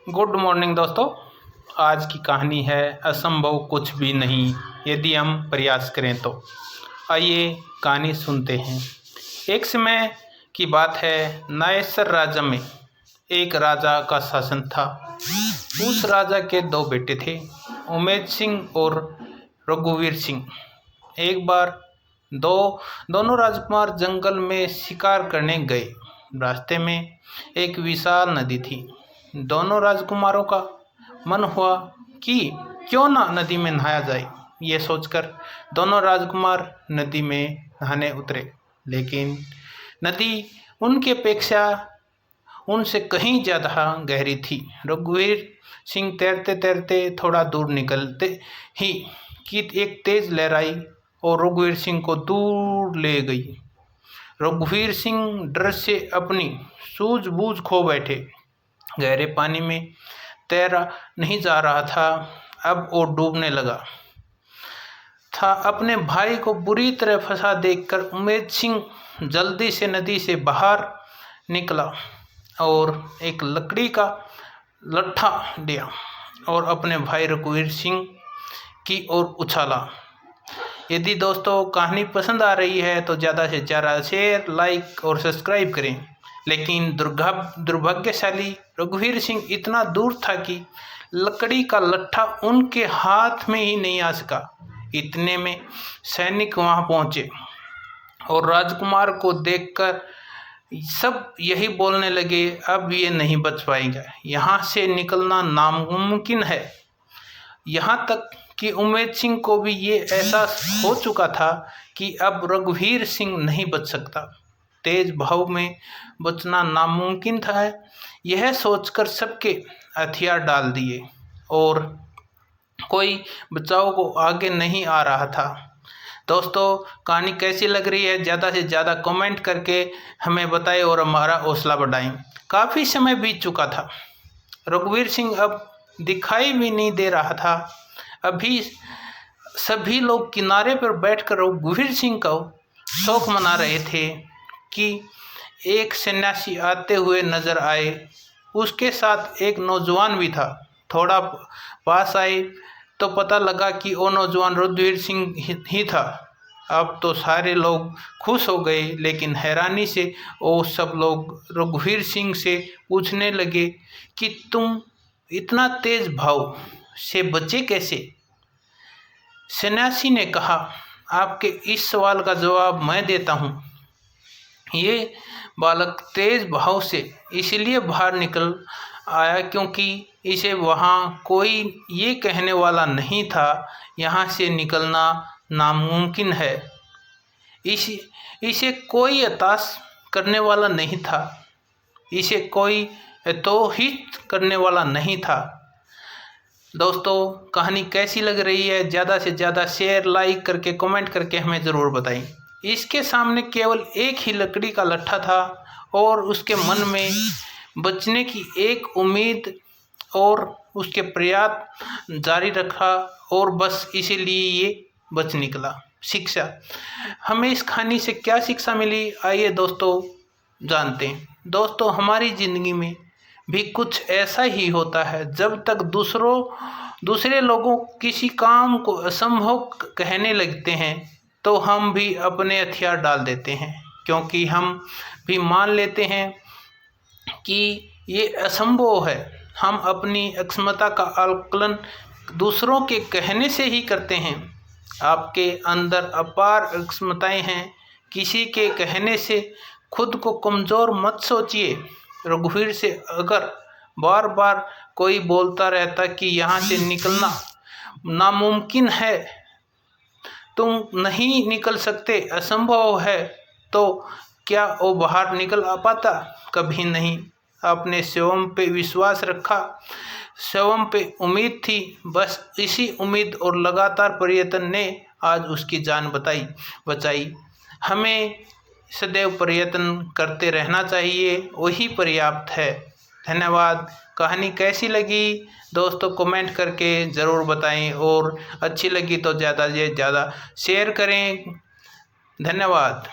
Good morning दोस्तों। आज की कहानी है असंभव कुछ भी नहीं यदि हम प्रयास करें तो। आइए कहानी सुनते हैं। एक समय की बात है, नायसर राज्य में एक राजा का शासन था। उस राजा के दो बेटे थे, उमेद सिंह और रघुवीर सिंह। एक बार दोनों राजकुमार जंगल में शिकार करने गए। रास्ते में एक विशाल नदी थी। दोनों राजकुमारों का मन हुआ कि क्यों ना नदी में नहाया जाए। ये सोचकर दोनों राजकुमार नदी में नहाने उतरे, लेकिन नदी उनके अपेक्षा उनसे कहीं ज़्यादा गहरी थी। रघुवीर सिंह तैरते तैरते थोड़ा दूर निकलते ही कि एक तेज लहर आई और रघुवीर सिंह को दूर ले गई। रघुवीर सिंह डर से अपनी सूझबूझ खो बैठे। गहरे पानी में तैरा नहीं जा रहा था, अब वो डूबने लगा था। अपने भाई को बुरी तरह फंसा देखकर उमेद सिंह जल्दी से नदी से बाहर निकला और एक लकड़ी का लट्ठा लिया और अपने भाई रघुवीर सिंह की ओर उछाला। यदि दोस्तों कहानी पसंद आ रही है तो ज़्यादा से ज़्यादा शेयर, लाइक और सब्सक्राइब करें। लेकिन दुर्भाग्यशाली रघुवीर सिंह इतना दूर था कि लकड़ी का लट्ठा उनके हाथ में ही नहीं आ सका। इतने में सैनिक वहां पहुंचे और राजकुमार को देखकर सब यही बोलने लगे, अब ये नहीं बच पाएगा, यहाँ से निकलना नामुमकिन है। यहाँ तक कि उमेद सिंह को भी ये एहसास हो चुका था कि अब रघुवीर सिंह नहीं बच सकता। तेज बहाव में बचना नामुमकिन था। यह सोचकर सबके हथियार डाल दिए और कोई बचाव को आगे नहीं आ रहा था। दोस्तों कहानी कैसी लग रही है ज़्यादा से ज़्यादा कमेंट करके हमें बताएं और हमारा हौसला बढ़ाएं। काफ़ी समय बीत चुका था, रघुवीर सिंह अब दिखाई भी नहीं दे रहा था। अभी सभी लोग किनारे पर बैठकर रघुवीर सिंह का शोक मना रहे थे कि एक सन्यासी आते हुए नजर आए। उसके साथ एक नौजवान भी था। थोड़ा पास आए तो पता लगा कि वो नौजवान रघुवीर सिंह ही था। अब तो सारे लोग खुश हो गए, लेकिन हैरानी से वो सब लोग रघुवीर सिंह से पूछने लगे कि तुम इतना तेज भाव से बचे कैसे। सन्यासी ने कहा, आपके इस सवाल का जवाब मैं देता हूँ। ये बालक तेज भाव से इसलिए बाहर निकल आया क्योंकि इसे वहाँ कोई ये कहने वाला नहीं था यहाँ से निकलना नामुमकिन है। इसे कोई हताश करने वाला नहीं था, इसे कोई हित करने वाला नहीं था। दोस्तों कहानी कैसी लग रही है ज़्यादा से ज़्यादा शेयर, लाइक करके कमेंट करके हमें ज़रूर बताएं। इसके सामने केवल एक ही लकड़ी का लट्ठा था और उसके मन में बचने की एक उम्मीद और उसके प्रयास जारी रखा और बस इसीलिए ये बच निकला। शिक्षा, हमें इस कहानी से क्या शिक्षा मिली, आइए दोस्तों जानते हैं। दोस्तों हमारी ज़िंदगी में भी कुछ ऐसा ही होता है। जब तक दूसरे लोगों किसी काम को असंभव कहने लगते हैं तो हम भी अपने हथियार डाल देते हैं, क्योंकि हम भी मान लेते हैं कि ये असंभव है। हम अपनी अक्षमता का आकलन दूसरों के कहने से ही करते हैं। आपके अंदर अपार अक्षमताएं हैं, किसी के कहने से खुद को कमज़ोर मत सोचिए। रघुवीर से अगर बार बार कोई बोलता रहता कि यहाँ से निकलना नामुमकिन है, तुम नहीं निकल सकते, असंभव है, तो क्या वो बाहर निकल आ पाता? कभी नहीं। आपने स्वयं पे विश्वास रखा, स्वयं पे उम्मीद थी, बस इसी उम्मीद और लगातार प्रयत्न ने आज उसकी जान बचाई। हमें सदैव प्रयत्न करते रहना चाहिए, वही पर्याप्त है। धन्यवाद। कहानी कैसी लगी दोस्तों कमेंट करके ज़रूर बताएं और अच्छी लगी तो ज़्यादा से ज़्यादा शेयर करें। धन्यवाद।